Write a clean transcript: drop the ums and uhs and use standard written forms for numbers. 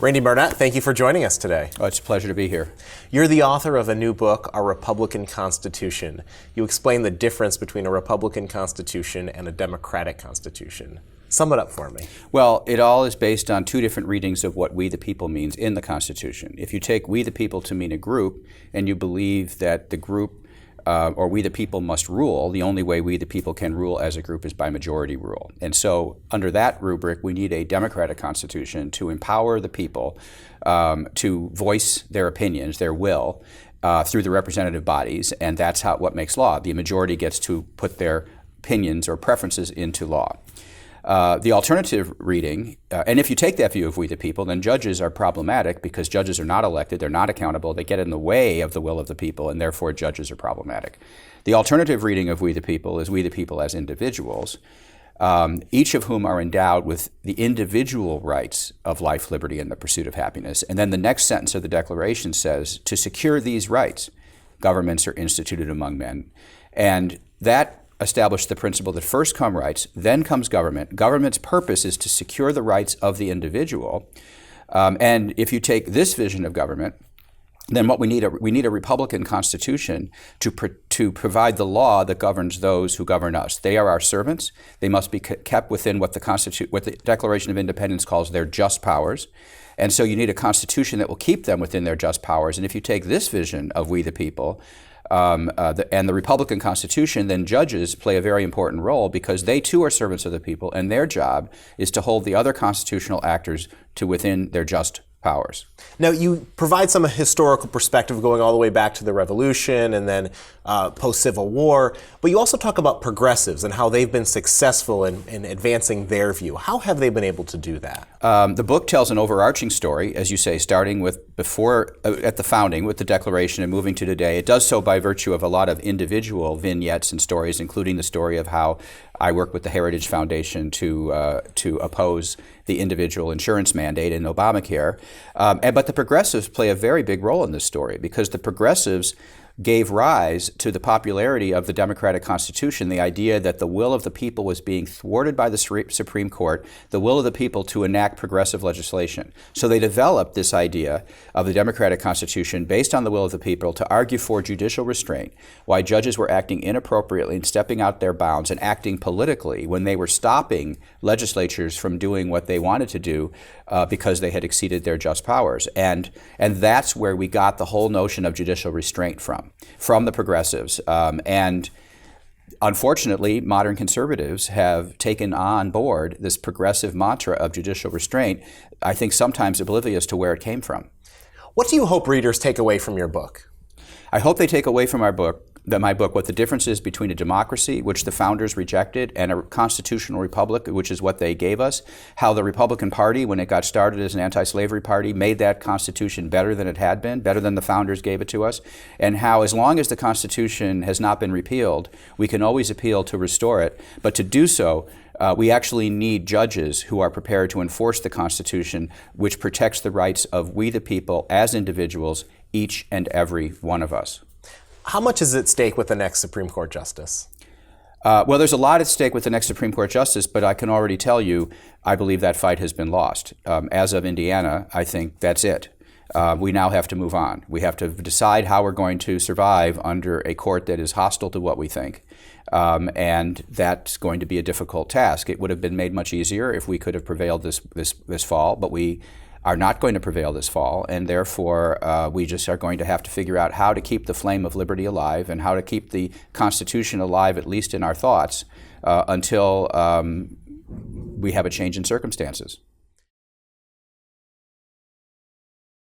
Randy Barnett, thank you for joining us today. Oh, it's a pleasure to be here. You're the author of a new book, A Republican Constitution. You explain the difference between a Republican Constitution and a Democratic Constitution. Sum it up for me. Well, it all is based on two different readings of what we the people means in the Constitution. If you take we the people to mean a group, and you believe that the group or we the people must rule, the only way we the people can rule as a group is by majority rule. And so under that rubric, we need a democratic constitution to empower the people to voice their opinions, their will, through the representative bodies, and that's what makes law. The majority gets to put their opinions or preferences into law. The alternative reading, and if you take that view of we the people, then judges are problematic because judges are not elected, they're not accountable, they get in the way of the will of the people, and therefore judges are problematic. The alternative reading of we the people is we the people as individuals, each of whom are endowed with the individual rights of life, liberty, and the pursuit of happiness. And then the next sentence of the Declaration says, to secure these rights, governments are instituted among men. And that established the principle that first come rights, then comes government. Government's purpose is to secure the rights of the individual. And if you take this vision of government, then what we need a Republican Constitution to provide the law that governs those who govern us. They are our servants. They must be kept within what the Declaration of Independence calls their just powers. And so you need a constitution that will keep them within their just powers. And if you take this vision of we the people, and the Republican Constitution, then judges play a very important role because they too are servants of the people, and their job is to hold the other constitutional actors to within their just powers. Now, you provide some historical perspective going all the way back to the Revolution and then post-Civil War, but you also talk about progressives and how they've been successful in advancing their view. How have they been able to do that? The book tells an overarching story, as you say, starting with at the founding with the Declaration and moving to today. It does so by virtue of a lot of individual vignettes and stories, including the story of how I work with the Heritage Foundation to oppose the individual insurance mandate in Obamacare. But the progressives play a very big role in this story because the progressives gave rise to the popularity of the Democratic Constitution, the idea that the will of the people was being thwarted by the Supreme Court, the will of the people to enact progressive legislation. So they developed this idea of the Democratic Constitution based on the will of the people to argue for judicial restraint, why judges were acting inappropriately and stepping out their bounds and acting politically when they were stopping legislatures from doing what they wanted to do because they had exceeded their just powers. And that's where we got the whole notion of judicial restraint from the progressives. And unfortunately, modern conservatives have taken on board this progressive mantra of judicial restraint, I think sometimes oblivious to where it came from. What do you hope readers take away from your book? I hope they take away from my book what the difference is between a democracy, which the founders rejected, and a constitutional republic, which is what they gave us. How the Republican Party, when it got started as an anti-slavery party, made that Constitution better than it had been, better than the founders gave it to us. And how, as long as the Constitution has not been repealed, we can always appeal to restore it. But to do so, we actually need judges who are prepared to enforce the Constitution, which protects the rights of we the people as individuals, each and every one of us. How much is at stake with the next Supreme Court justice? Well, there's a lot at stake with the next Supreme Court justice, but I can already tell you I believe that fight has been lost. As of Indiana, I think that's it. We now have to move on. We have to decide how we're going to survive under a court that is hostile to what we think. And that's going to be a difficult task. It would have been made much easier if we could have prevailed this fall, but we are not going to prevail this fall, and therefore we just are going to have to figure out how to keep the flame of liberty alive and how to keep the Constitution alive, at least in our thoughts, until we have a change in circumstances.